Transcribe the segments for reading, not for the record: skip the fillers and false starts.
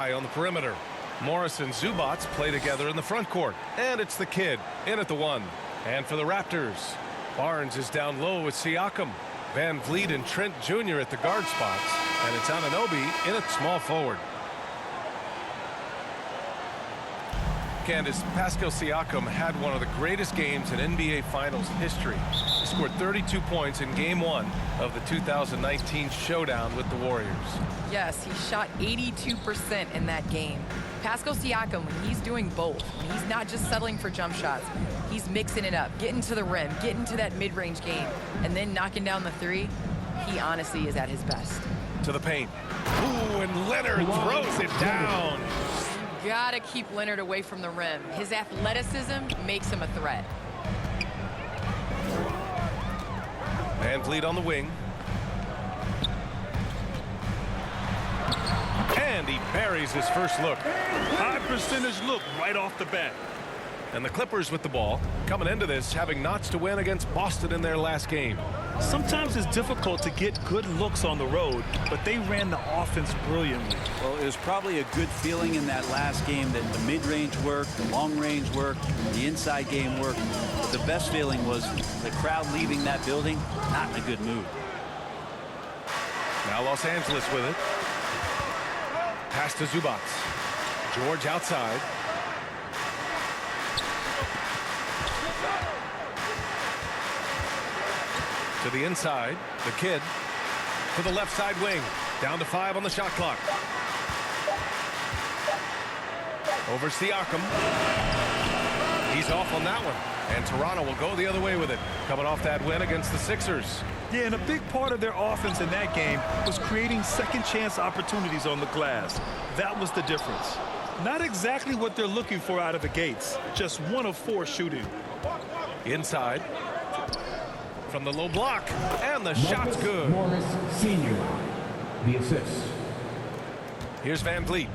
On the perimeter. Morris and Zubats play together in the front court. And it's the kid in at the 1. And for the Raptors, Barnes is down low with Siakam. Van Vliet and Trent Jr. at the guard spots. And it's Anunoby in at small forward. Candace, Pascal Siakam had one of the greatest games in NBA Finals history. He scored 32 points in Game 1 of the 2019 showdown with the Warriors. Yes, he shot 82% in that game. Pascal Siakam, when he's doing both, when he's not just settling for jump shots, he's mixing it up, getting to the rim, getting to that mid-range game, and then knocking down the 3, he honestly is at his best. To the paint. Ooh, and Leonard throws it down. Gotta keep Leonard away from the rim. His athleticism makes him a threat. Van Vliet on the wing. And he buries his first look. High percentage look right off the bat. And the Clippers with the ball, coming into this having knots to win against Boston in their last game. Sometimes it's difficult to get good looks on the road, but they ran the offense brilliantly. Well, it was probably a good feeling in that last game that the mid-range worked, the long-range worked, the inside game worked. But the best feeling was the crowd leaving that building not in a good mood. Now Los Angeles with it. Pass to Zubats. George outside. To the inside, the kid to the left side wing. Down to 5 on the shot clock. Over Siakam. He's off on that one. And Toronto will go the other way with it. Coming off that win against the Sixers. Yeah, and a big part of their offense in that game was creating second chance opportunities on the glass. That was the difference. Not exactly what they're looking for out of the gates. Just 1 of 4 shooting. Inside. From the low block, and the shot's good. Morris Sr., the assist. Here's Van Vliet.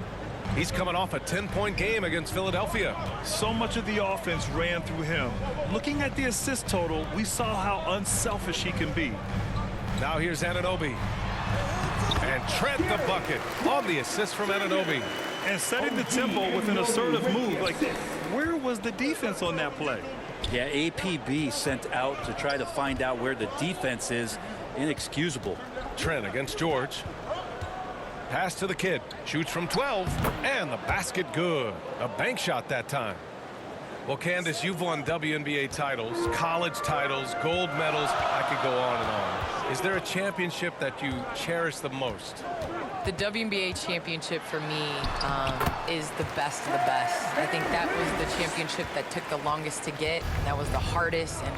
He's coming off a 10-point game against Philadelphia. So much of the offense ran through him. Looking at the assist total, we saw how unselfish he can be. Now here's Anunoby. And Trent the bucket on the assist from Anunoby. And setting the tempo with an assertive move like that. Where was the defense on that play? Yeah, APB sent out to try to find out where the defense is. Inexcusable. Trent against George. Pass to the kid. Shoots from 12. And the basket good. A bank shot that time. Well, Candace, you've won WNBA titles, college titles, gold medals. I could go on and on. Is there a championship that you cherish the most? The WNBA championship for me is the best of the best. I think that was the championship that took the longest to get. That was the hardest, and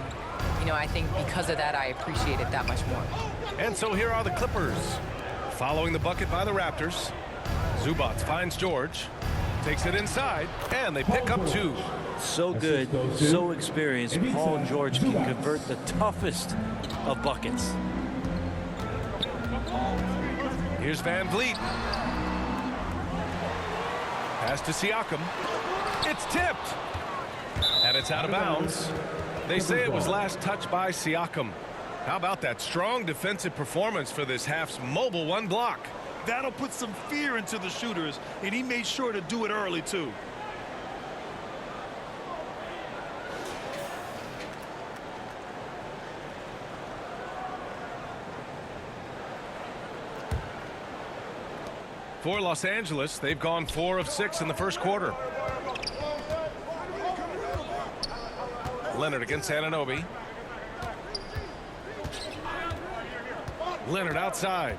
you know, I think because of that, I appreciate it that much more. And so here are the Clippers. Following the bucket by the Raptors. Zubats finds George. Takes it inside, and they pick up 2. So good, so experienced. Paul George can convert the toughest of buckets. Here's Van Vliet. Pass to Siakam. It's tipped. And it's out of bounds. They say it was last touched by Siakam. How about that strong defensive performance for this half's mobile 1 block? That'll put some fear into the shooters, and he made sure to do it early, too. For Los Angeles, they've gone 4 of 6 in the first quarter. Leonard against Anunoby. Leonard outside.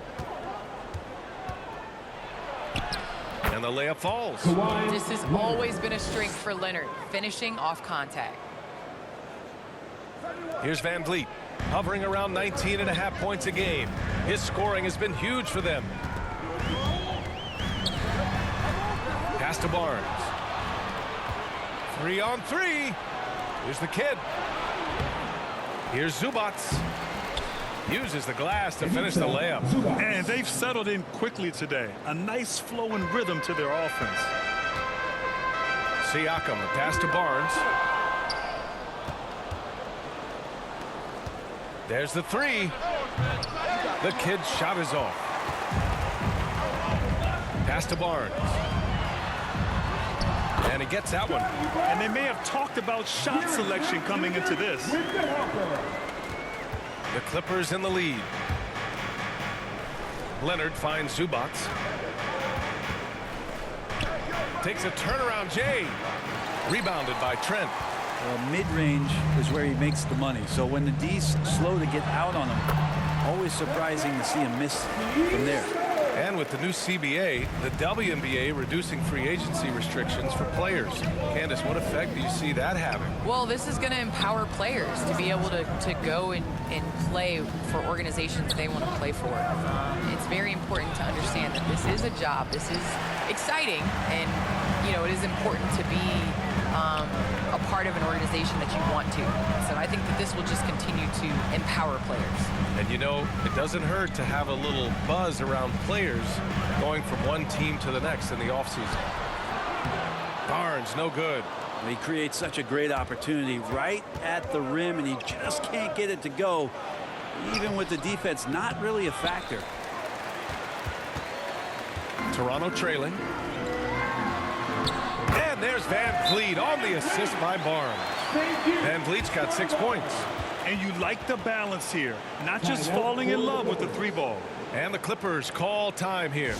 And the layup falls. This has always been a strength for Leonard, finishing off contact. Here's Van Vliet, hovering around 19.5 points a game. His scoring has been huge for them. Pass to Barnes. 3-on-3. Here's the kid. Here's Zubats. Uses the glass to finish the layup. And they've settled in quickly today. A nice flowing rhythm to their offense. Siakam, a pass to Barnes. There's the 3. The kid's shot is off. Pass to Barnes. And he gets that one. And they may have talked about shot selection coming into this. The Clippers in the lead. Leonard finds Zubac. Takes a turnaround, Jay. Rebounded by Trent. Well, mid-range is where he makes the money. So when the D's slow to get out on him, always surprising to see him miss from there. And with the new CBA, the WNBA reducing free agency restrictions for players. Candace, what effect do you see that having? Well, this is going to empower players to be able to go and play for organizations they want to play for. It's very important to understand that this is a job. This is exciting, and you know it is important to be a part of an organization that you want to. So I think that this will just continue to empower players. And you know, it doesn't hurt to have a little buzz around players going from one team to the next in the offseason. Barnes, no good. He creates such a great opportunity right at the rim, and he just can't get it to go. Even with the defense not really a factor. Toronto trailing. And there's Van Vliet on the assist by Barnes. Van Vliet's got 6 points. And you like the balance here, not just falling in love with the three ball. And the Clippers call time here.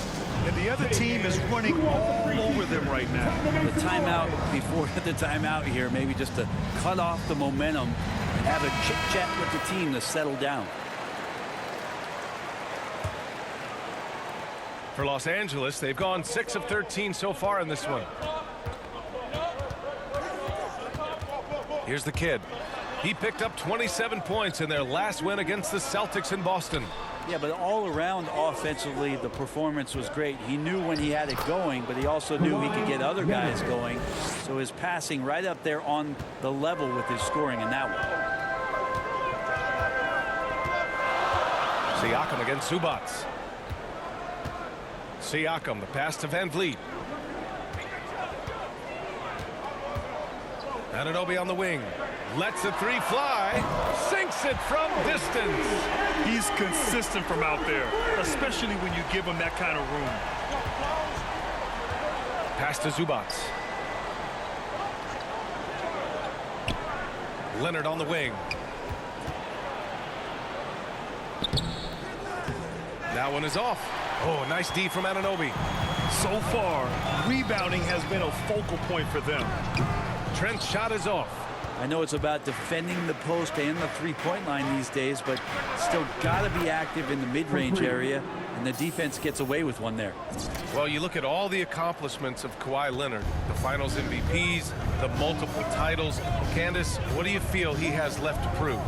And the other team is running all over them right now. The timeout before the timeout here, maybe just to cut off the momentum and have a chit-chat with the team to settle down. For Los Angeles, they've gone 6 of 13 so far in this one. Here's the kid. He picked up 27 points in their last win against the Celtics in Boston. Yeah, but all around offensively, the performance was great. He knew when he had it going, but he also knew he could get other guys going. So his passing right up there on the level with his scoring in that one. Siakam against Zubac. Siakam, the pass to Van Vliet. Anunoby on the wing. Lets the three fly. Sinks it from distance. He's consistent from out there, especially when you give him that kind of room. Pass to Zubac. Leonard on the wing. That one is off. Oh, nice D from Anunoby. So far, rebounding has been a focal point for them. Trent's shot is off. I know it's about defending the post and the three-point line these days, but still got to be active in the mid-range area, and the defense gets away with one there. Well, you look at all the accomplishments of Kawhi Leonard, the Finals MVPs, the multiple titles. Candace, what do you feel he has left to prove?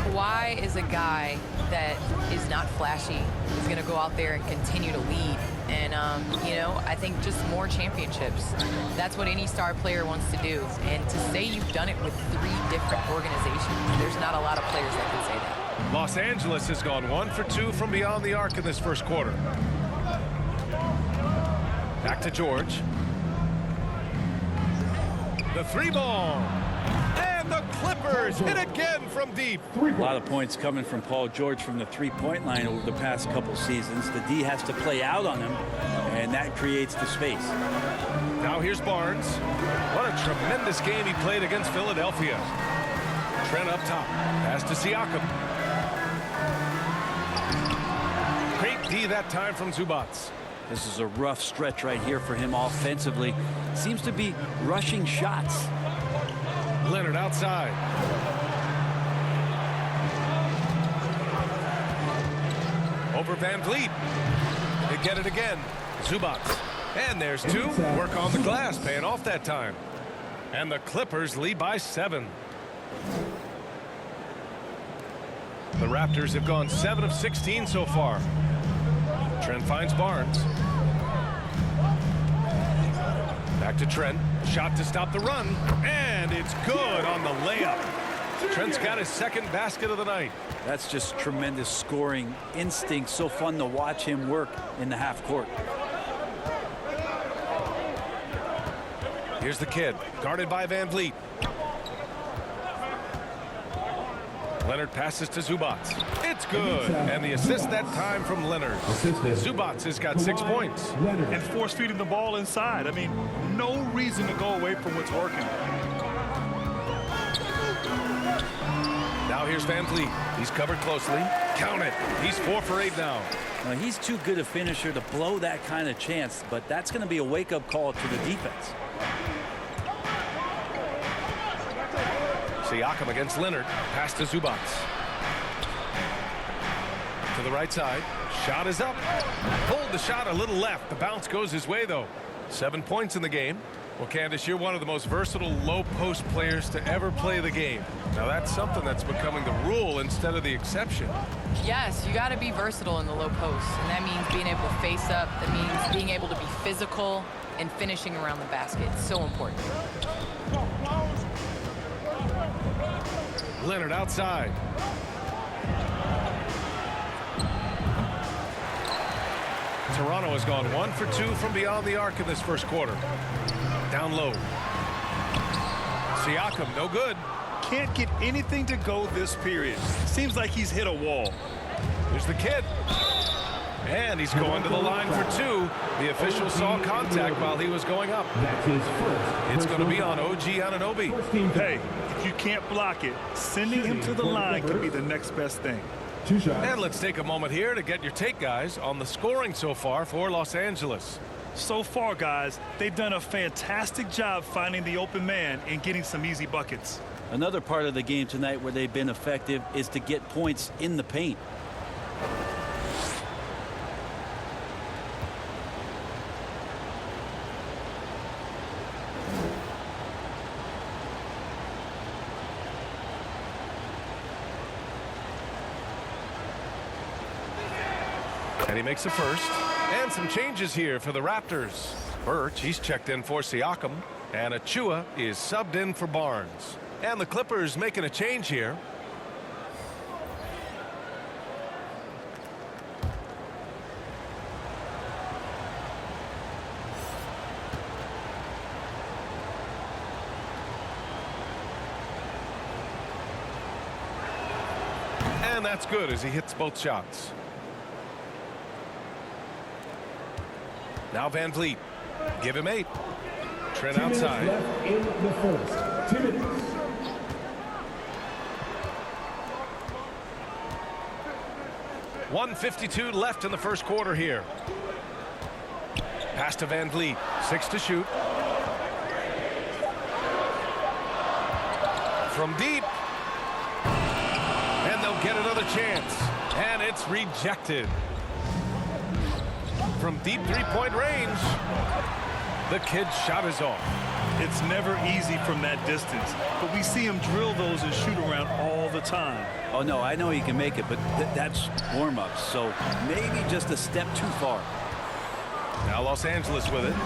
Kawhi is a guy that is not flashy. He's going to go out there and continue to lead. And, you know, I think just more championships. That's what any star player wants to do. And to say you've done it with 3 different organizations, there's not a lot of players that can say that. Los Angeles has gone 1 for 2 from beyond the arc in this first quarter. Back to George. The 3-ball. And the Clippers hit again from deep. A lot of points coming from Paul George from the three-point line over the past couple seasons. The D has to play out on him, and that creates the space. Now here's Barnes. What a tremendous game he played against Philadelphia. Trent up top. Pass to Siakam. Great D that time from Zubac. This is a rough stretch right here for him offensively. Seems to be rushing shots. Leonard outside. Over Van Vliet. They get it again. Zubac. And there's 2. Work on the glass, paying off that time. And the Clippers lead by 7. The Raptors have gone 7 of 16 so far. Trent finds Barnes. Back to Trent. Shot to stop the run. And it's good on the layup. Trent's got his second basket of the night. That's just tremendous scoring instinct. So fun to watch him work in the half court. Here's the kid, guarded by Van Vliet. Leonard passes to Zubac. It's good. And the assist that time from Leonard. Zubac has got 6 points. And force feeding the ball inside. I mean, no reason to go away from what's working. Now here's Van Vliet. He's covered closely. Count it. He's 4 for 8 now. Well, he's too good a finisher to blow that kind of chance, but that's going to be a wake-up call to the defense. Siakam against Leonard. Pass to Zubac. To the right side. Shot is up. Pulled the shot a little left. The bounce goes his way, though. 7 points in the game. Well, Candace, you're one of the most versatile low-post players to ever play the game. Now, that's something that's becoming the rule instead of the exception. Yes, you got to be versatile in the low post, and that means being able to face up. That means being able to be physical and finishing around the basket. So important. Leonard outside. Toronto has gone 1 for 2 from beyond the arc in this first quarter. Down low. Siakam, no good. Can't get anything to go this period. Seems like he's hit a wall. There's the kid. And he's going to the line for 2. The official saw contact while he was going up. That's his first. It's going to be on OG Anunoby. Hey, if you can't block it, sending him to the line could be the next best thing. 2 shots. And let's take a moment here to get your take, guys, on the scoring so far for Los Angeles. So far, guys, they've done a fantastic job finding the open man and getting some easy buckets. Another part of the game tonight where they've been effective is to get points in the paint. And he makes a first. And some changes here for the Raptors. Birch, he's checked in for Siakam. And Achua is subbed in for Barnes. And the Clippers making a change here. And that's good as he hits both shots. Now Van Vliet. Give him 8. Trent 2 minutes outside. left in the first. 2 minutes. .152 left in the first quarter here. Pass to Van Vliet. 6 to shoot. From deep. And they'll get another chance. And it's rejected. From deep three-point range, the kid's shot is off. It's never easy from that distance, but we see him drill those and shoot around all the time. Oh, no, I know he can make it, but that's warm-ups, so maybe just a step too far. Now Los Angeles with it.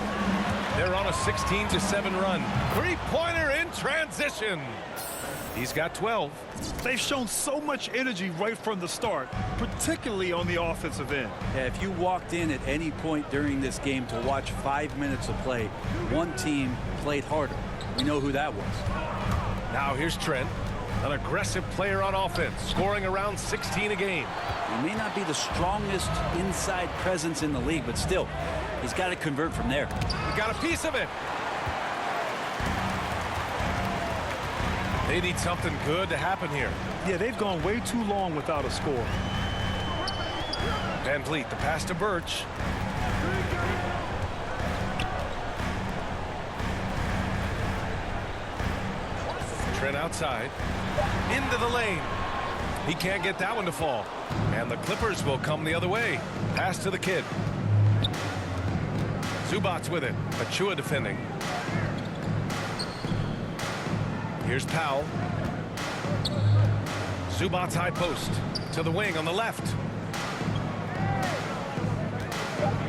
They're on a 16-7 run. Three-pointer in transition. He's got 12. They've shown so much energy right from the start, particularly on the offensive end. Yeah, if you walked in at any point during this game to watch 5 minutes of play, one team played harder. We know who that was. Now here's Trent, an aggressive player on offense, scoring around 16 a game. He may not be the strongest inside presence in the league, but still, he's got to convert from there. He got a piece of it. They need something good to happen here. Yeah, they've gone way too long without a score. Van Vliet, the pass to Birch. Trent outside. Into the lane. He can't get that one to fall. And the Clippers will come the other way. Pass to the kid. Zubac with it. Achua defending. Here's Powell. Zubac's high post to the wing on the left.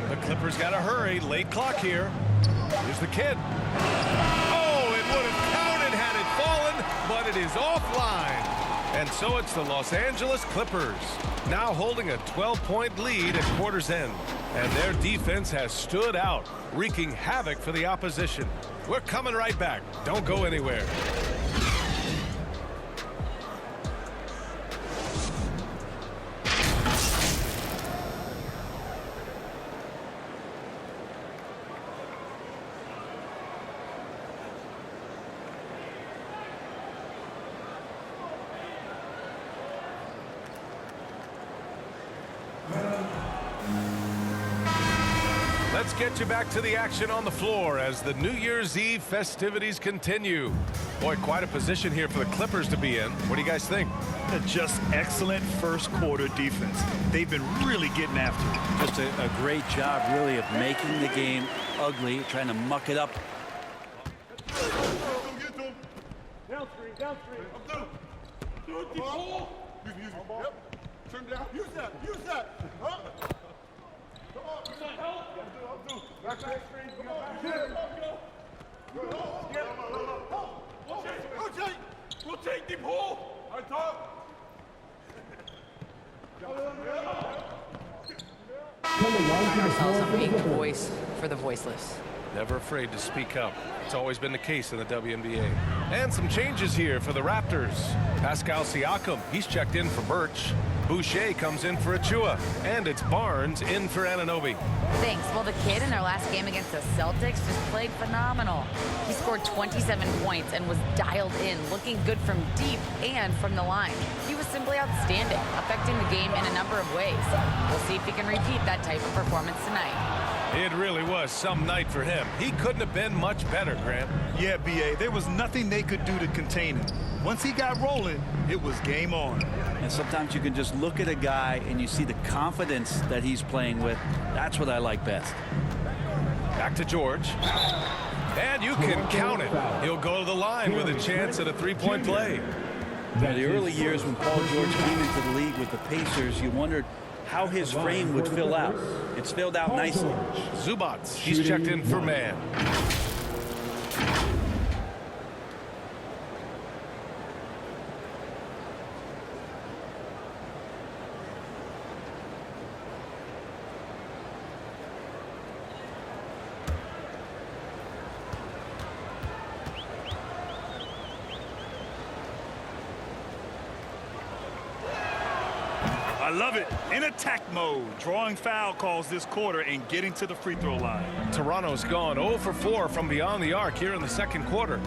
The Clippers got to hurry. Late clock here. Here's the kid. Oh, it would have counted had it fallen, but it is offline. And so it's the Los Angeles Clippers now holding a 12-point lead at quarter's end. And their defense has stood out, wreaking havoc for the opposition. We're coming right back. Don't go anywhere. Let's get you back to the action on the floor as the New Year's Eve festivities continue. Boy, quite a position here for the Clippers to be in. What do you guys think? Just excellent first quarter defense. They've been really getting after it. Just a great job, really, of making the game ugly, trying to muck it up. Down screen, down screen. I'm through. Do it, deep ball. Use it. Yep. Turn down. Use that. Use that. Huh? Come on. Use that help. I'm through. Back screen. Come on. Rotate. Rotate, deep hole. All right, top. Ourselves a big voice for the voiceless. Never afraid to speak up. It's always been the case in the WNBA. And some changes here for the Raptors. Pascal Siakam, he's checked in for Birch. Boucher comes in for Achua. And it's Barnes in for Anunoby. Thanks. Well, the kid in our last game against the Celtics just played phenomenal. He scored 27 points and was dialed in, looking good from deep and from the line. He was simply outstanding, affecting the game in a number of ways. We'll see if he can repeat that type of performance tonight. It really was some night for him. He couldn't have been much better, Grant. Yeah, B.A., there was nothing they could do to contain him. Once he got rolling, it was game on. And sometimes you can just look at a guy and you see the confidence that he's playing with. That's what I like best. Back to George. And you can count it. He'll go to the line with a chance at a three-point play. In the early years when Paul George came into the league with the Pacers, you wondered how his frame would fill out. It's filled out nicely. Zubats, he's checked in for man. I love it. In attack mode, drawing foul calls this quarter and getting to the free throw line. Toronto's gone 0 for 4 from beyond the arc here in the second quarter.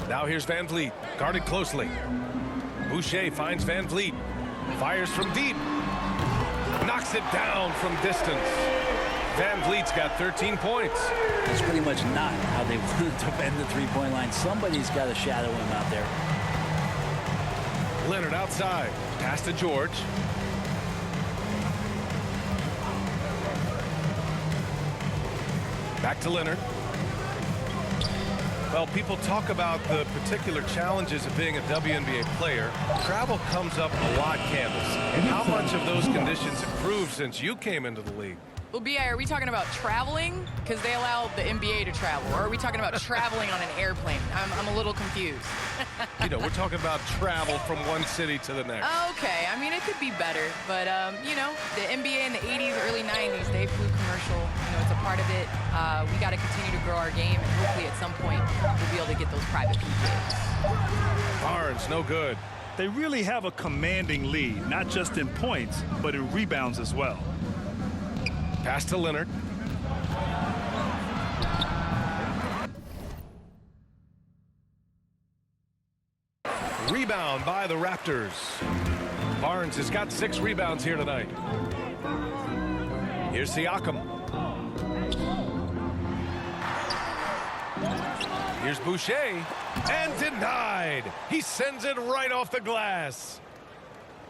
Now here's Van Vliet, guarded closely. Boucher finds Van Vliet, fires from deep, knocks it down from distance. Van Vliet's got 13 points. That's pretty much not how they wanted to bend the three-point line. Somebody's got to shadow him out there. Leonard outside, pass to George. Back to Leonard. Well, people talk about the particular challenges of being a WNBA player. Travel comes up a lot, Candace. How much of those conditions improved since you came into the league? Well, B.I., are we talking about traveling? Because they allow the NBA to travel. Or are we talking about traveling on an airplane? I'm a little confused. You know, we're talking about travel from one city to the next. Okay, I mean, it could be better. But, you know, the NBA in the 80s, early 90s, they flew commercial. You know, it's a part of it. We got to continue to grow our game. And hopefully at some point, we'll be able to get those private PJs. Barnes, no good. They really have a commanding lead, not just in points, but in rebounds as well. Pass to Leonard. Rebound by the Raptors. Barnes has got 6 rebounds here tonight. Here's Siakam. Here's Boucher. And denied. He sends it right off the glass.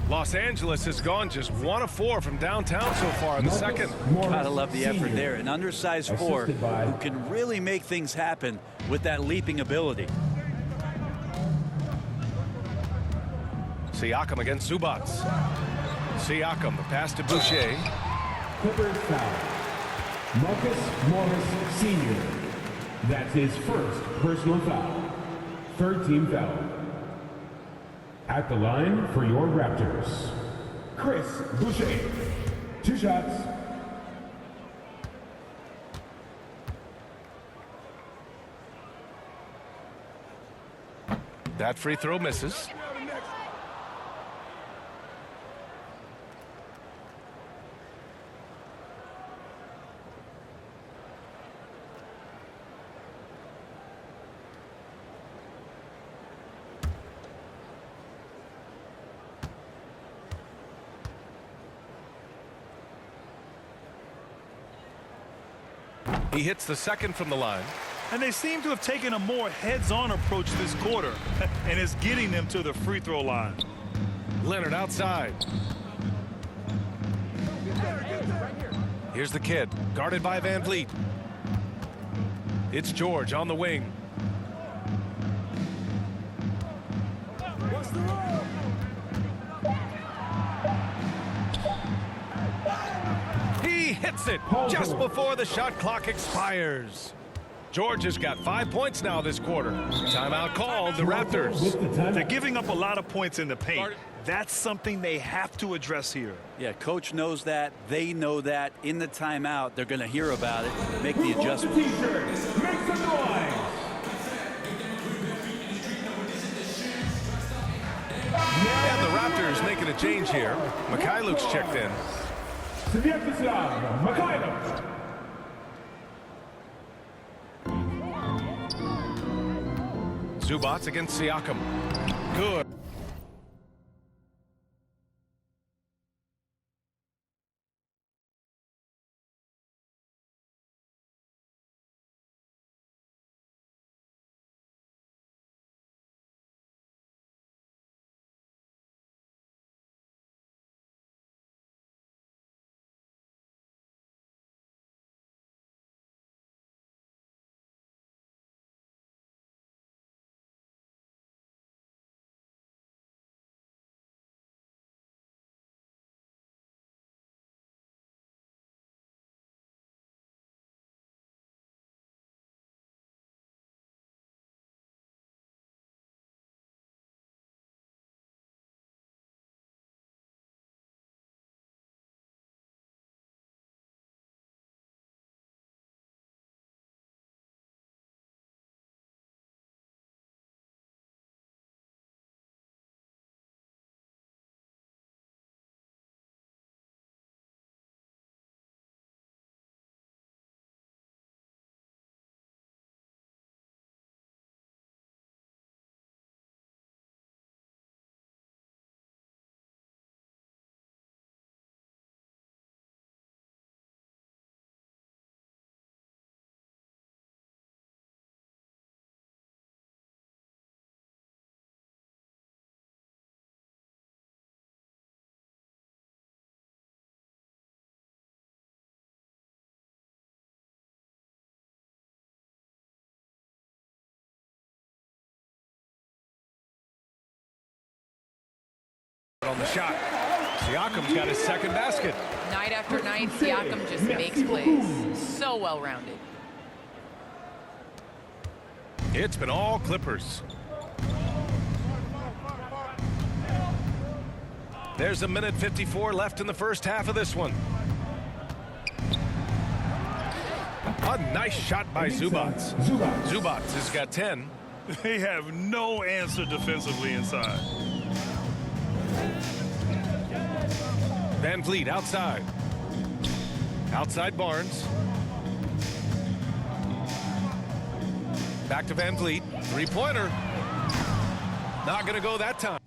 Los Angeles has gone just 1 of 4 from downtown so far in the second. Gotta love the effort there. An undersized 4 who can really make things happen with that leaping ability. Siakam against Zubats. Siakam, the pass to Boucher. Clippers foul. Marcus Morris Sr. That's his first personal foul. Third team foul. At the line for your Raptors, Chris Boucher. 2 shots. That free throw misses. He hits the second from the line. And they seem to have taken a more heads-on approach this quarter, and it's getting them to the free throw line. Leonard outside. Here's the kid, guarded by Van Vliet. It's George on the wing. He hits it just before the shot clock expires. George has got 5 points now this quarter. Timeout called, the Raptors. They're giving up a lot of points in the paint. That's something they have to address here. Yeah, coach knows that. They know that. In the timeout, they're going to hear about it, make the adjustment. T-shirts, make some noise. And the Raptors making a change here. Mikhailuk's checked in. Sviatoslav Mikhailuk. Zubats against Siakam. Good. On the shot. Siakam's got his second basket. Night after night, Siakam just makes plays. So well-rounded. It's been all Clippers. There's a minute 54 left in the first half of this one. A nice shot by Zubats. Zubats has got 10. They have no answer defensively inside. Van Vliet outside. Outside Barnes. Back to Van Vliet. Three-pointer. Not going to go that time.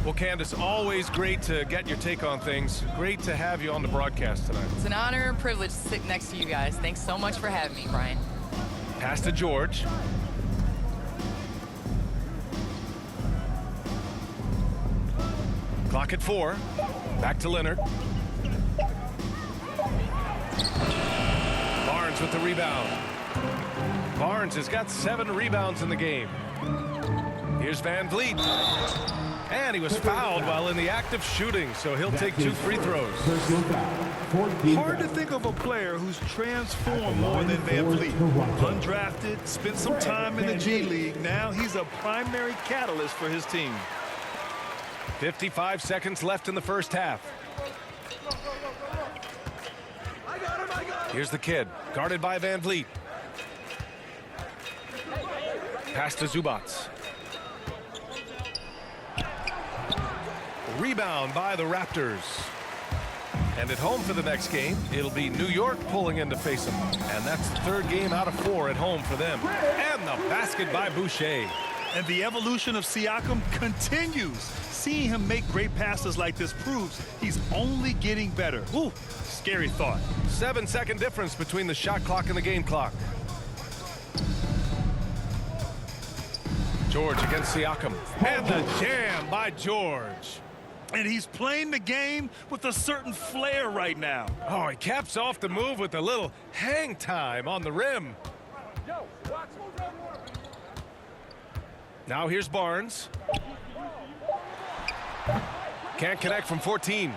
Well, Candace, always great to get your take on things. Great to have you on the broadcast tonight. It's an honor and privilege to sit next to you guys. Thanks so much for having me, Brian. Pass to George. Clock at 4. Back to Leonard. Barnes with the rebound. Barnes has got 7 rebounds in the game. Here's Van Vliet. And he was fouled while in the act of shooting, so he'll take 2 free throws. Hard to think of a player who's transformed more than Van Vliet. Undrafted, spent some time in the G League. Now he's a primary catalyst for his team. 55 seconds left in the first half. Here's the kid, guarded by Van Vliet. Pass to Zubats. Rebound by the Raptors. And at home for the next game, it'll be New York pulling in to face them. And that's the 3rd game out of 4 at home for them. And the basket by Boucher. And the evolution of Siakam continues. Seeing him make great passes like this proves he's only getting better. Ooh, scary thought. 7-second difference between the shot clock and the game clock. George against Siakam. And the jam by George. And he's playing the game with a certain flair right now. Oh, he caps off the move with a little hang time on the rim. Now here's Barnes. Can't connect from 14.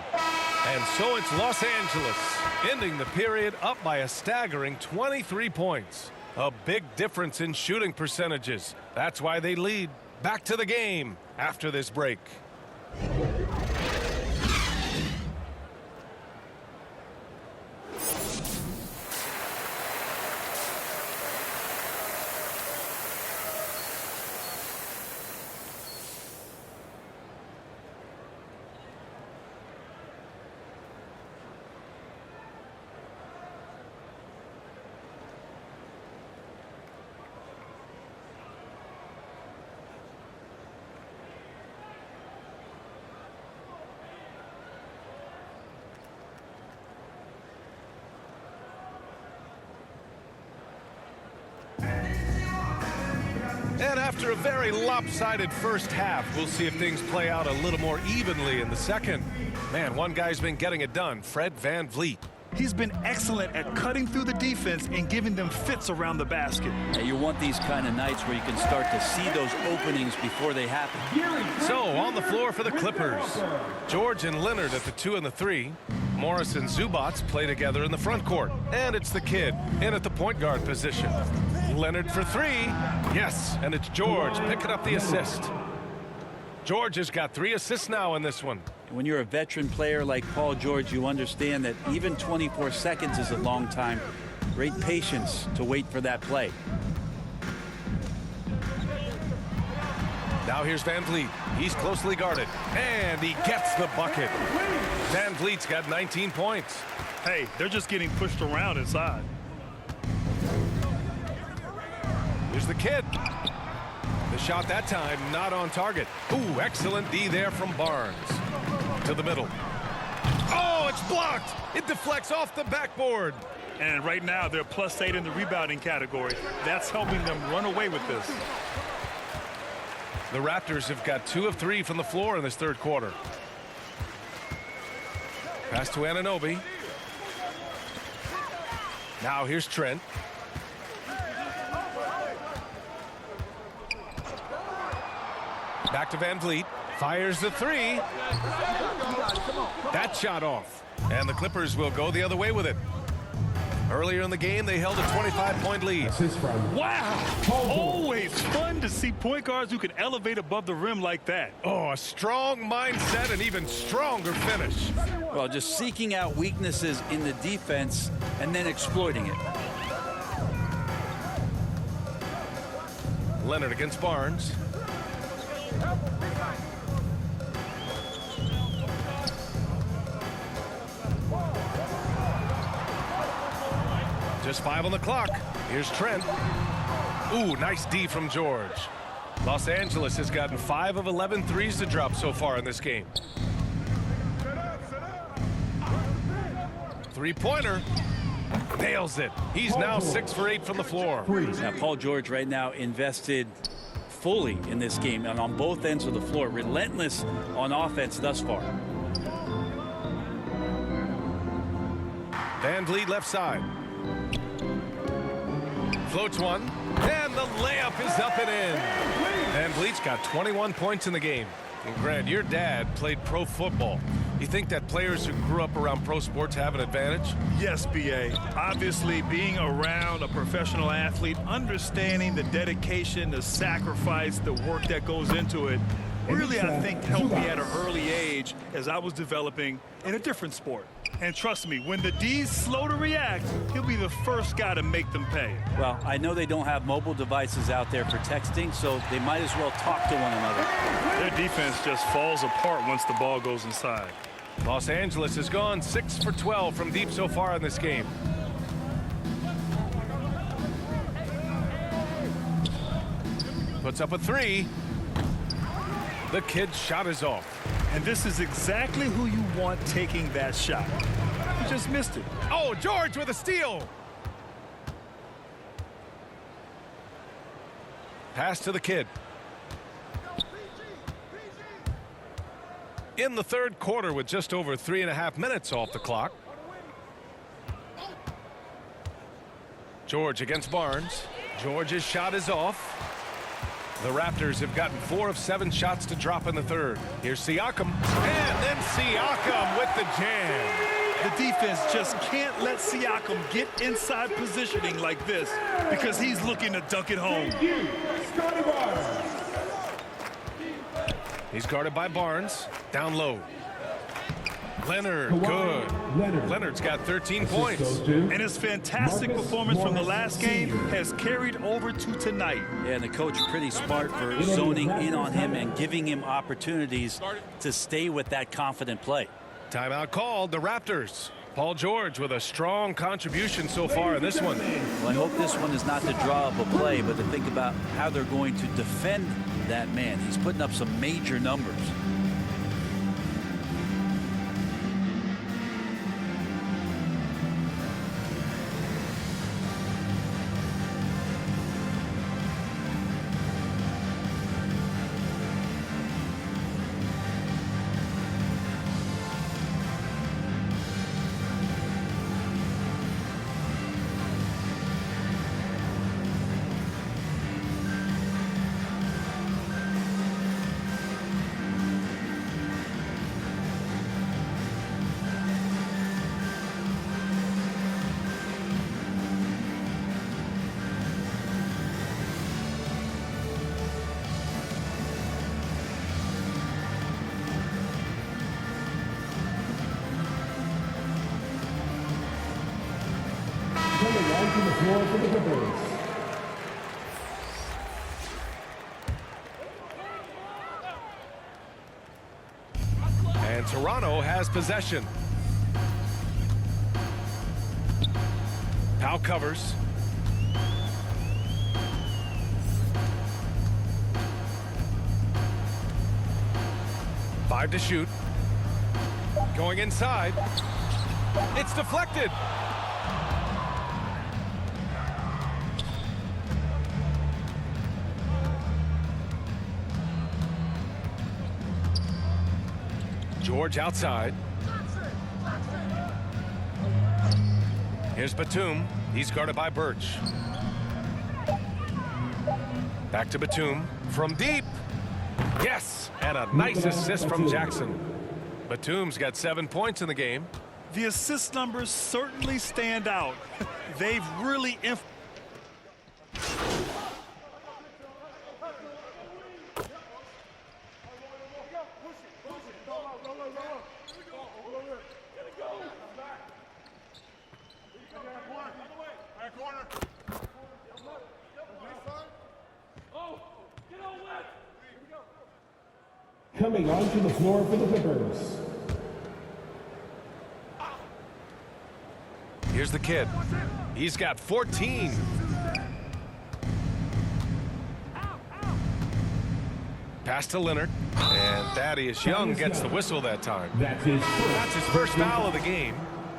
And so it's Los Angeles, ending the period up by a staggering 23 points. A big difference in shooting percentages. That's why they lead. Back to the game after this break. And after a very lopsided first half, we'll see if things play out a little more evenly in the second. Man, one guy's been getting it done, Fred Van Vliet. He's been excellent at cutting through the defense and giving them fits around the basket. Yeah, you want these kind of nights where you can start to see those openings before they happen. So on the floor for the Clippers, George and Leonard at the 2 and the 3. Morris and Zubats play together in the front court. And it's the kid in at the point guard position. Leonard for 3. Yes, and it's George picking up the assist. George has got 3 assists now in this one. When you're a veteran player like Paul George, you understand that even 24 seconds is a long time. Great patience to wait for that play. Now here's Van Vliet. He's closely guarded. And he gets the bucket. Van Vliet's got 19 points. Hey, they're just getting pushed around inside. Here's the kid. The shot that time not on target. Ooh, excellent D there from Barnes. To the middle. Oh, it's blocked. It deflects off the backboard. And right now they're +8 in the rebounding category. That's helping them run away with this. The Raptors have got 2 of 3 from the floor in this third quarter. Pass to Anunoby. Now here's Trent. Back to Van Vliet. Fires the 3. That shot off. And the Clippers will go the other way with it. Earlier in the game, they held a 25-point lead. Wow! Always fun to see point guards who can elevate above the rim like that. Oh, a strong mindset and even stronger finish. Well, just seeking out weaknesses in the defense and then exploiting it. Leonard against Barnes. Just 5 on the clock. Here's Trent. Ooh, nice D from George. Los Angeles has gotten 5 of 11 threes to drop so far in this game. Three-pointer. Nails it. He's now 6 for 8 from the floor. Now, Paul George right now invested fully in this game and on both ends of the floor. Relentless on offense thus far. Van Vliet left side. Floats one. And the layup is up and in. Van Vliet's got 21 points in the game. And Grant, your dad played pro football. You think that players who grew up around pro sports have an advantage? Yes, B.A. Obviously, being around a professional athlete, understanding the dedication, the sacrifice, the work that goes into it, really, I think, helped me at an early age as I was developing in a different sport. And trust me, when the D's slow to react, he'll be the first guy to make them pay. Well, I know they don't have mobile devices out there for texting, so they might as well talk to one another. Their defense just falls apart once the ball goes inside. Los Angeles has gone 6 for 12 from deep so far in this game. Puts up a three. The kid's shot is off. And this is exactly who you want taking that shot. He just missed it. Oh, George with a steal. Pass to the kid. In the third quarter with just over 3.5 minutes off the clock. George against Barnes. George's shot is off. The Raptors have gotten 4 of 7 shots to drop in the third. Here's Siakam. And then Siakam with the jam. The defense just can't let Siakam get inside positioning like this because he's looking to dunk it home. Scotty Barnes. He's guarded by Barnes. Down low. Leonard, good. Leonard's got 13 points. And his fantastic performance from the last game has carried over to tonight. Yeah, and the coach pretty smart for zoning in on him and giving him opportunities to stay with that confident play. Timeout called, the Raptors. Paul George with a strong contribution so far in this one. Well, I hope this one is not to draw up a play, but to think about how they're going to defend that man. He's putting up some major numbers. Coming onto the floor for the Clippers. And Toronto has possession. Powell covers. Five to shoot. Going inside. It's deflected. George outside. Here's Batum. He's guarded by Birch. Back to Batum from deep. Yes, and a nice assist from Jackson. Batum's got 7 points in the game. The assist numbers certainly stand out. They've really Coming onto the floor for the Clippers. Here's the kid. He's got 14. Pass to Leonard. And Thaddeus Young gets the whistle that time. That's his That's his first foul of the game.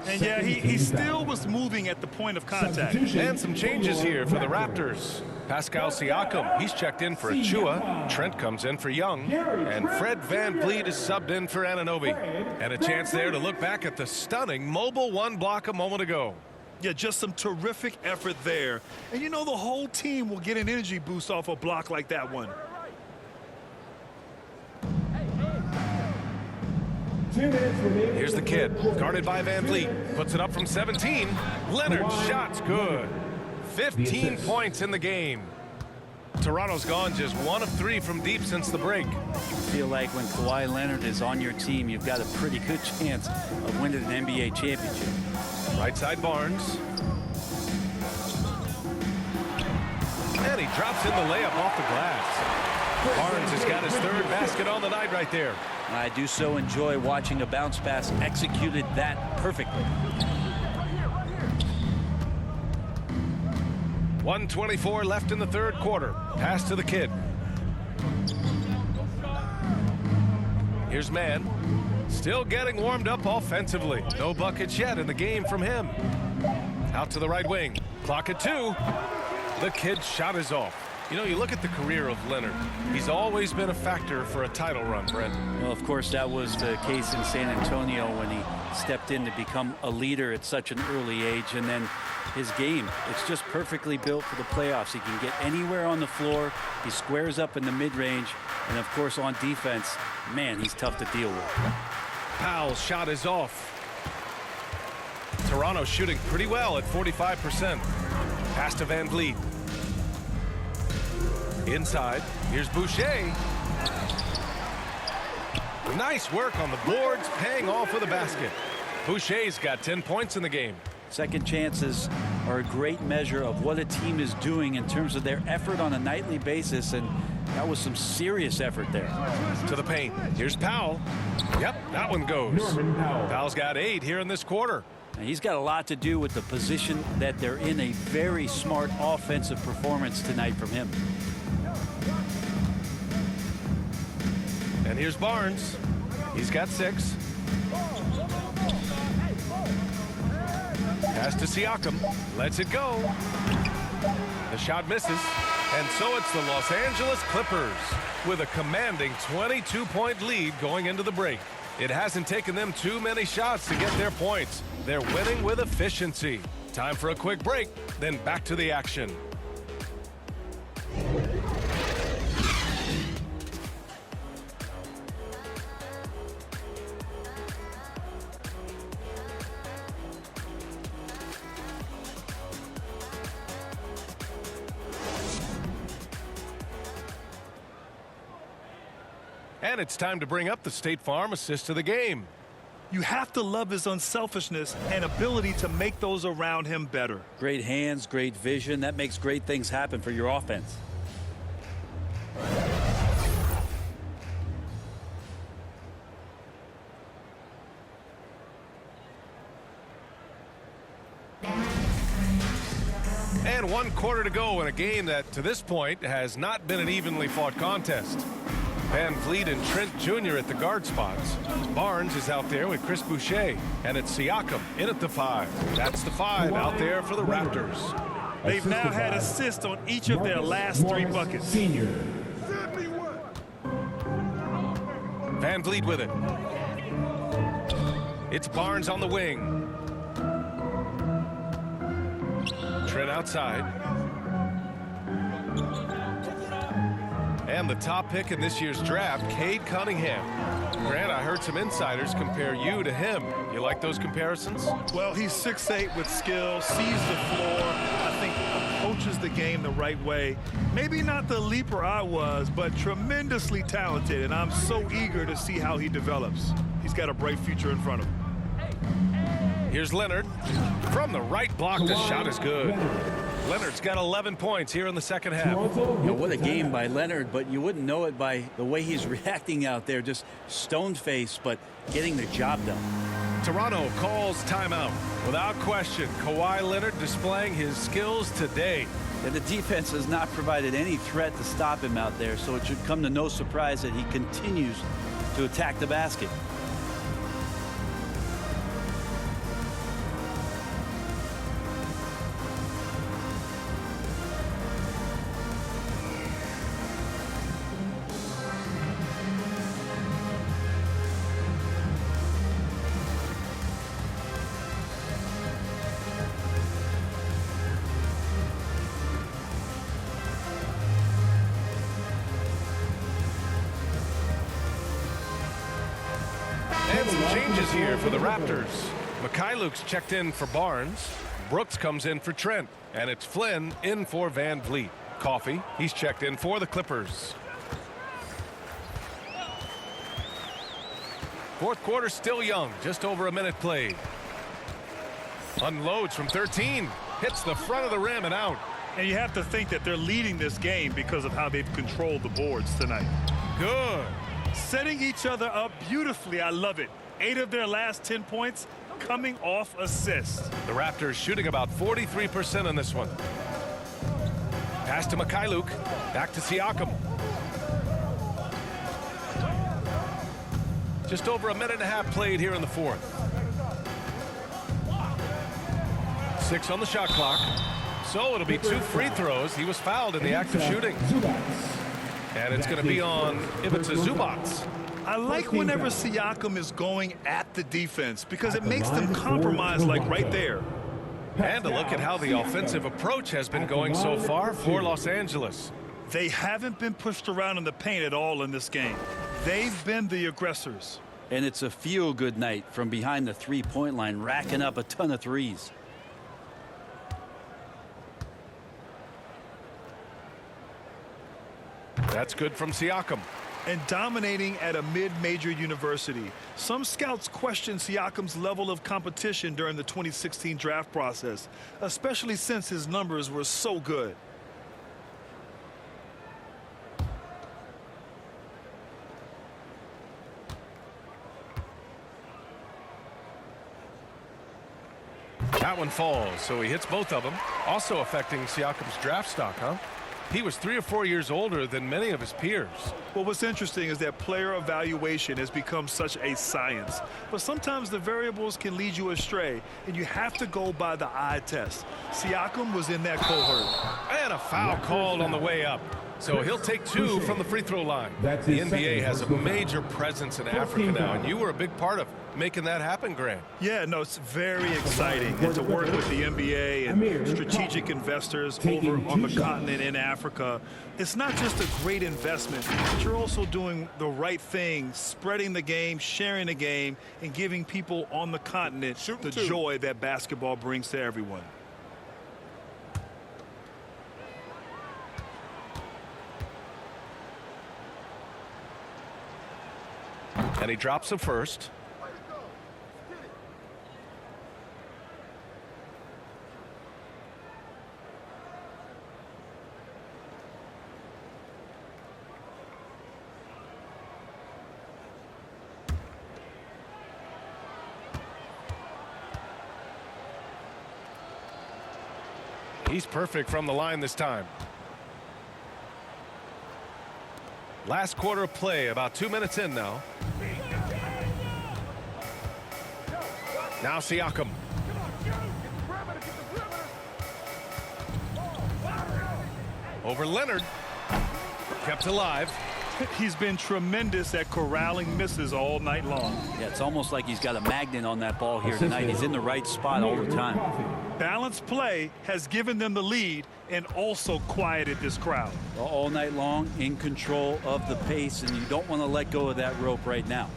And yeah, he still was moving at the point of contact. And some changes here for the Raptors. Pascal Siakam, he's checked in for Achua. Trent comes in for Young. And Fred VanVleet is subbed in for Anunoby. And a chance there to look back at the stunning mobile one block a moment ago. Yeah, just some terrific effort there. And you know the whole team will get an energy boost off a block like that one. Here's the kid, guarded by VanVleet. Puts it up from 17. Leonard's shot's good. 15 points in the game. Toronto's gone just 1 of 3 from deep since the break. I feel like when Kawhi Leonard is on your team, you've got a pretty good chance of winning an NBA championship. Right side Barnes. And he drops in the layup off the glass. Barnes has got his 3rd basket on the night right there. I do so enjoy watching a bounce pass executed that perfectly. 1:24 left in the 3rd quarter. Pass to the kid. Here's Mann. Still getting warmed up offensively. No buckets yet in the game from him. Out to the right wing. Clock at 2. The kid's shot is off. You know, you look at the career of Leonard. He's always been a factor for a title run, Brent. Well, of course, that was the case in San Antonio when he stepped in to become a leader at such an early age. And then his game, it's just perfectly built for the playoffs. He can get anywhere on the floor. He squares up in the mid-range. And, of course, on defense, man, he's tough to deal with. Powell's shot is off. Toronto shooting pretty well at 45%. Pass to VanVleet. Inside, here's Boucher. Nice work on the boards, paying off with a basket. Boucher's got 10 points in the game. Second chances are a great measure of what a team is doing in terms of their effort on a nightly basis, and that was some serious effort there. To the paint. Here's Powell. Yep, that one goes. Norman Powell. Powell's got 8 here in this quarter. And he's got a lot to do with the position that they're in. A very smart offensive performance tonight from him. And here's Barnes. He's got 6. Pass to Siakam. Lets it go. The shot misses. And so it's the Los Angeles Clippers with a commanding 22-point lead going into the break. It hasn't taken them too many shots to get their points. They're winning with efficiency. Time for a quick break, then back to the action. And it's time to bring up the State Farm assist of the game. You have to love his unselfishness and ability to make those around him better. Great hands, great vision. That makes great things happen for your offense. And 1 quarter to go in a game that, to this point, has not been an evenly fought contest. VanVleet and Trent Jr. at the guard spots. Barnes is out there with Chris Boucher. And it's Siakam in at the 5. That's the 5 out there for the Raptors. They've now had assists on each of their last 3 buckets. Senior. VanVleet with it. It's Barnes on the wing. Trent outside. And the top pick in this year's draft, Cade Cunningham. Grant, I heard some insiders compare you to him. You like those comparisons? Well, he's 6'8" with skill, sees the floor, I think approaches the game the right way. Maybe not the leaper I was, but tremendously talented, and I'm so eager to see how he develops. He's got a bright future in front of him. Here's Leonard. From the right block, the shot is good. Leonard's got 11 points here in the second half. What a game by Leonard, but you wouldn't know it by the way he's reacting out there. Just stone-faced, but getting the job done. Toronto calls timeout. Without question, Kawhi Leonard displaying his skills today. And the defense has not provided any threat to stop him out there, so it should come to no surprise that he continues to attack the basket. And some changes here for the Raptors. Mikhailuk's checked in for Barnes. Brooks comes in for Trent. And it's Flynn in for Van Vliet. Coffey, he's checked in for the Clippers. Fourth quarter still young, just over a minute played. Unloads from 13, hits the front of the rim and out. And you have to think that they're leading this game because of how they've controlled the boards tonight. Good. Setting each other up beautifully. I love it. 8 of their last 10 points coming off assists. The Raptors shooting about 43% on this one. Pass to Mikhailuk. Back to Siakam. Just over a minute and a half played here in the fourth. 6 on the shot clock. So it'll be 2 free throws. He was fouled in the act of shooting. And it's going to be on Ivica Zubac. I like whenever Siakam is going at the defense because it makes them compromise like right there. And a look at how the offensive approach has been going so far for Los Angeles. They haven't been pushed around in the paint at all in this game. They've been the aggressors. And it's a feel-good night from behind the three-point line, racking up a ton of threes. That's good from Siakam. And dominating at a mid-major university. Some scouts question Siakam's level of competition during the 2016 draft process, especially since his numbers were so good. That one falls, so he hits both of them. Also affecting Siakam's draft stock, huh? He was 3 or 4 years older than many of his peers. Well, what's interesting is that player evaluation has become such a science. But sometimes the variables can lead you astray, and you have to go by the eye test. Siakam was in that cohort. And a foul called on the way up. So he'll take 2 from the free throw line. The NBA has a major presence in Africa now, and you were a big part of making that happen, Grant. Yeah, no, it's very exciting. And to work with the NBA and strategic investors over on the continent in Africa, it's not just a great investment, but you're also doing the right thing, spreading the game, sharing the game, and giving people on the continent the joy that basketball brings to everyone. And he drops the first. He's perfect from the line this time. Last quarter of play, about 2 minutes in now. Now Siakam. Over Leonard. Kept alive. He's been tremendous at corralling misses all night long. Yeah, it's almost like he's got a magnet on that ball here tonight. He's in the right spot all the time. Balanced play has given them the lead and also quieted this crowd. All night long, in control of the pace, and you don't want to let go of that rope right now.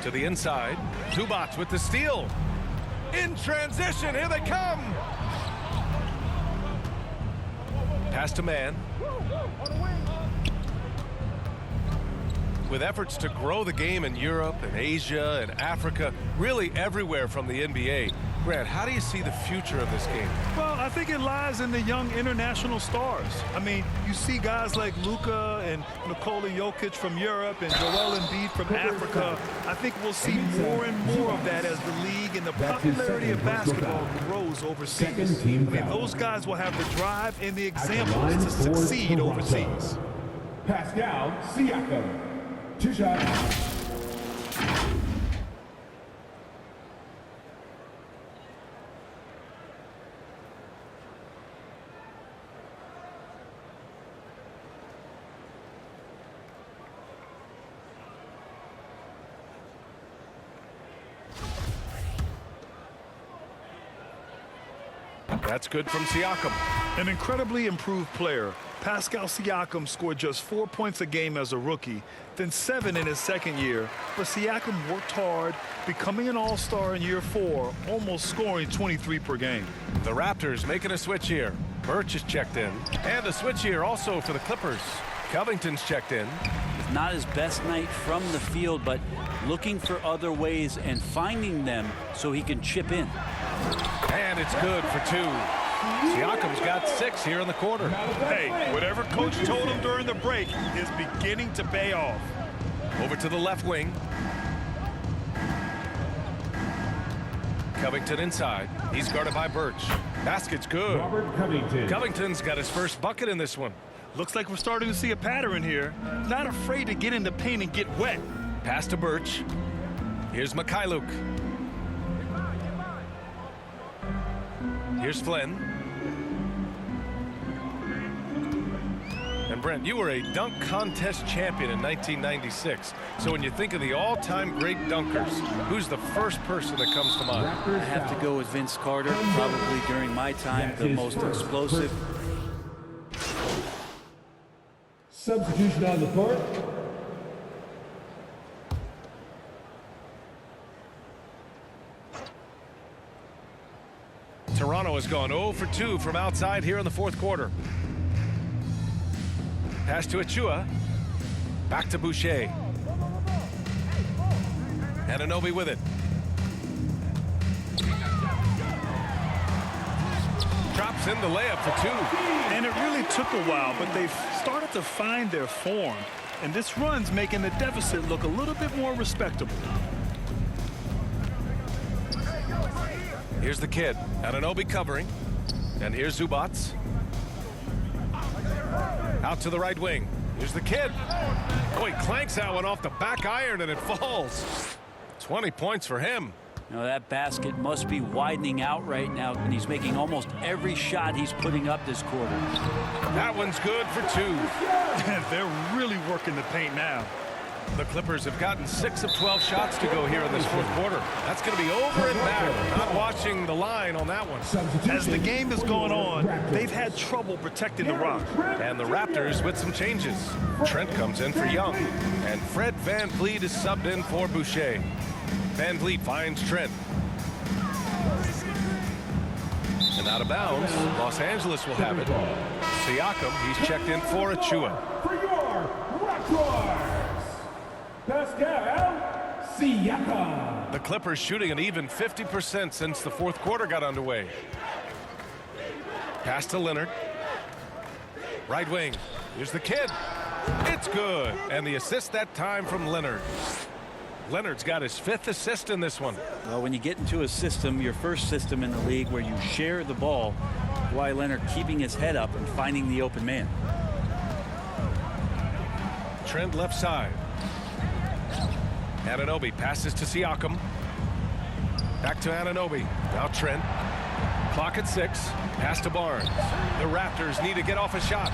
To the inside. Zubac with the steal. In transition. Here they come. Pass to man. With efforts to grow the game in Europe and Asia and Africa, really everywhere from the NBA, Grant, how do you see the future of this game? Well, I think it lies in the young international stars. I mean, you see guys like Luka and Nikola Jokic from Europe and Joel Embiid from Africa. I think we'll see more and more of that as the league and the popularity of basketball grows overseas. I mean, those guys will have the drive and the examples to succeed overseas. Pascal Siakam. 2 shots. That's good from Siakam. An incredibly improved player, Pascal Siakam scored just 4 points a game as a rookie, then 7 in his second year. But Siakam worked hard, becoming an all-star in year 4, almost scoring 23 per game. The Raptors making a switch here. Birch is checked in. And a switch here also for the Clippers. Covington's checked in. It's not his best night from the field, but looking for other ways and finding them so he can chip in. And it's good for 2. Siakam's got 6 here in the quarter. Hey, whatever coach told him during the break is beginning to pay off. Over to the left wing. Covington inside. He's guarded by Birch. Basket's good. Robert Covington. Covington's got his first bucket in this one. Looks like we're starting to see a pattern here. Not afraid to get in the paint and get wet. Pass to Birch. Here's Mikhailuk. Here's Flynn. And Brent, you were a dunk contest champion in 1996. So when you think of the all-time great dunkers, who's the first person that comes to mind? I have to go with Vince Carter, probably during my time, the most explosive. Substitution on the court. Toronto has gone 0 for 2 from outside here in the fourth quarter. Pass to Achua. Back to Boucher. Anunoby with it. Drops in the layup for 2. And it really took a while, but they've started to find their form. And this run's making the deficit look a little bit more respectable. Here's the kid. Anunoby covering. And here's Zubats. Out to the right wing. Here's the kid. Oh, he clanks that one off the back iron and it falls. 20 points for him. You know, that basket must be widening out right now, and he's making almost every shot he's putting up this quarter. That one's good for 2. They're really working the paint now. The Clippers have gotten 6 of 12 shots to go here in this fourth quarter. That's going to be over and back. Not watching the line on that one. As the game has gone on, they've had trouble protecting the rock. And the Raptors with some changes. Trent comes in for Young. And Fred VanVleet is subbed in for Boucher. VanVleet finds Trent. And out of bounds, Los Angeles will have it. Siakam, he's checked in for Achua. For your Raptors, Pascal Siakam. The Clippers shooting an even 50% since the fourth quarter got underway. Pass to Leonard. Right wing. Here's the kid. It's good. And the assist that time from Leonard. Leonard's got his 5th assist in this one. Well, when you get into a system, your first system in the league where you share the ball, Kawhi Leonard keeping his head up and finding the open man. Trent left side. Anunoby passes to Siakam. Back to Anunoby. Now Trent. Clock at 6. Pass to Barnes. The Raptors need to get off a shot.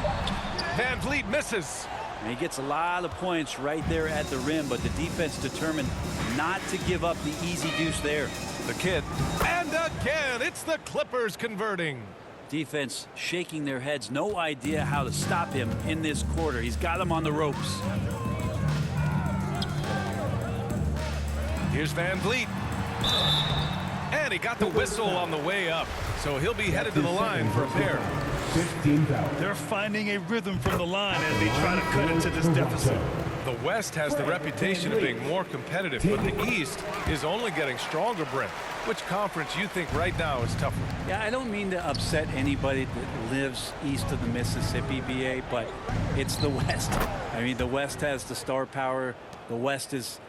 VanVleet misses. And he gets a lot of points right there at the rim, but the defense determined not to give up the easy deuce there. The kid. And again, it's the Clippers converting. Defense shaking their heads. No idea how to stop him in this quarter. He's got him on the ropes. Here's VanVleet. And he got the whistle on the way up. So he'll be headed to the line for a pair. 15 fouls. They're finding a rhythm from the line as they try to cut into this deficit. The West has the reputation of being more competitive, but the East is only getting stronger, Brent. Which conference you think right now is tougher? Yeah, I don't mean to upset anybody that lives east of the Mississippi, BA, but it's the West. I mean, the West has the star power. The West is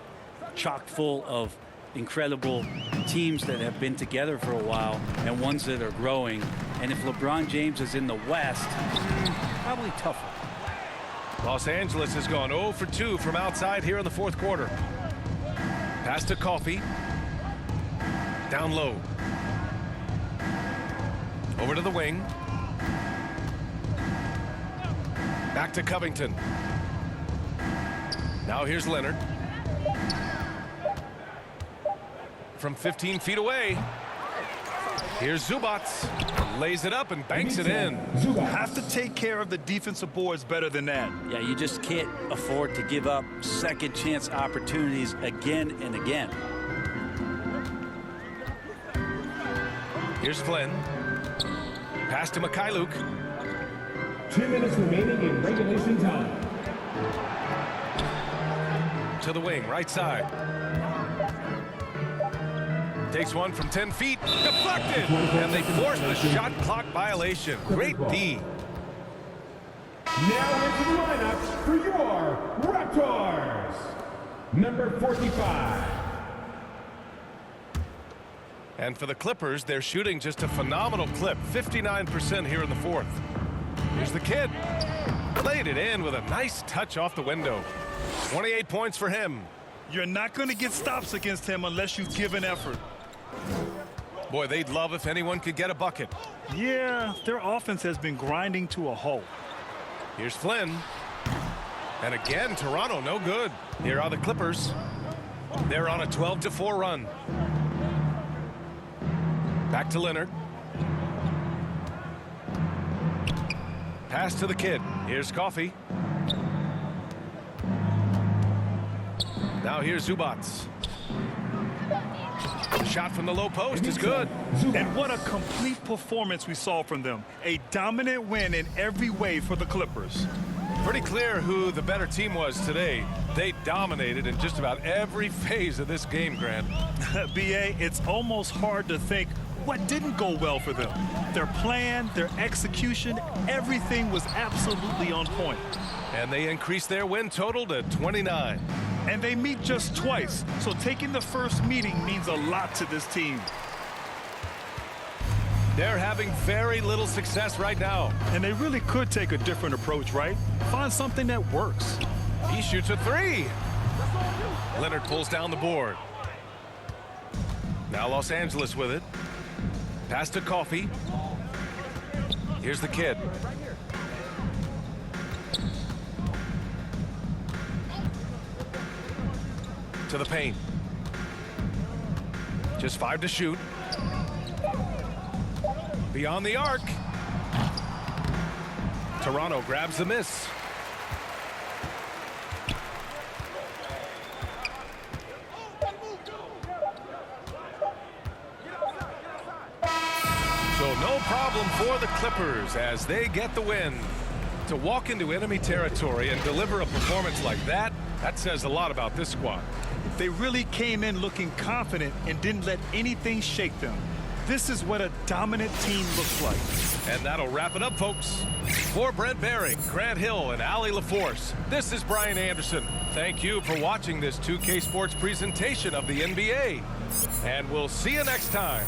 chock full of incredible teams that have been together for a while and ones that are growing. And if LeBron James is in the West, probably tougher. Los Angeles has gone 0 for 2 from outside here in the fourth quarter. Pass to Coffey. Down low. Over to the wing. Back to Covington. Now here's Leonard. From 15 feet away. Here's Zubac. Lays it up and banks it in. Have to take care of the defensive boards better than that. Yeah, you just can't afford to give up second chance opportunities again and again. Here's Flynn. Pass to Mikhailuk. 2 minutes remaining in regulation time. To the wing, right side. Takes one from 10 feet. Deflected! And they force the shot clock violation. Great D. Now into the lineups for your Raptors. Number 45. And for the Clippers, they're shooting just a phenomenal clip. 59% here in the fourth. Here's the kid. Laid it in with a nice touch off the window. 28 points for him. You're not going to get stops against him unless you give an effort. Boy, they'd love if anyone could get a bucket. Yeah, their offense has been grinding to a halt. Here's Flynn. And again, Toronto no good. Here are the Clippers. They're on a 12-4 run. Back to Leonard. Pass to the kid. Here's Coffey. Now here's Zubac. Shot from the low post is good. And what a complete performance we saw from them. A dominant win in every way for the Clippers. Pretty clear who the better team was today. They dominated in just about every phase of this game, Grant. BA, it's almost hard to think what didn't go well for them. Their plan, their execution, everything was absolutely on point. And they increased their win total to 29. And they meet just twice, so taking the first meeting means a lot to this team. They're having very little success right now. And they really could take a different approach, right? Find something that works. He shoots a three. Leonard pulls down the board. Now Los Angeles with it. Pass to Coffey. Here's the kid. To the paint. Just 5 to shoot. Beyond the arc. Toronto grabs the miss. So no problem for the Clippers as they get the win. To walk into enemy territory and deliver a performance like that, that says a lot about this squad. They really came in looking confident and didn't let anything shake them. This is what a dominant team looks like. And that'll wrap it up, folks. For Brent Behring, Grant Hill, and Allie LaForce, this is Brian Anderson. Thank you for watching this 2K Sports presentation of the NBA. And we'll see you next time.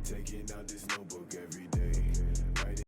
Taking out this notebook.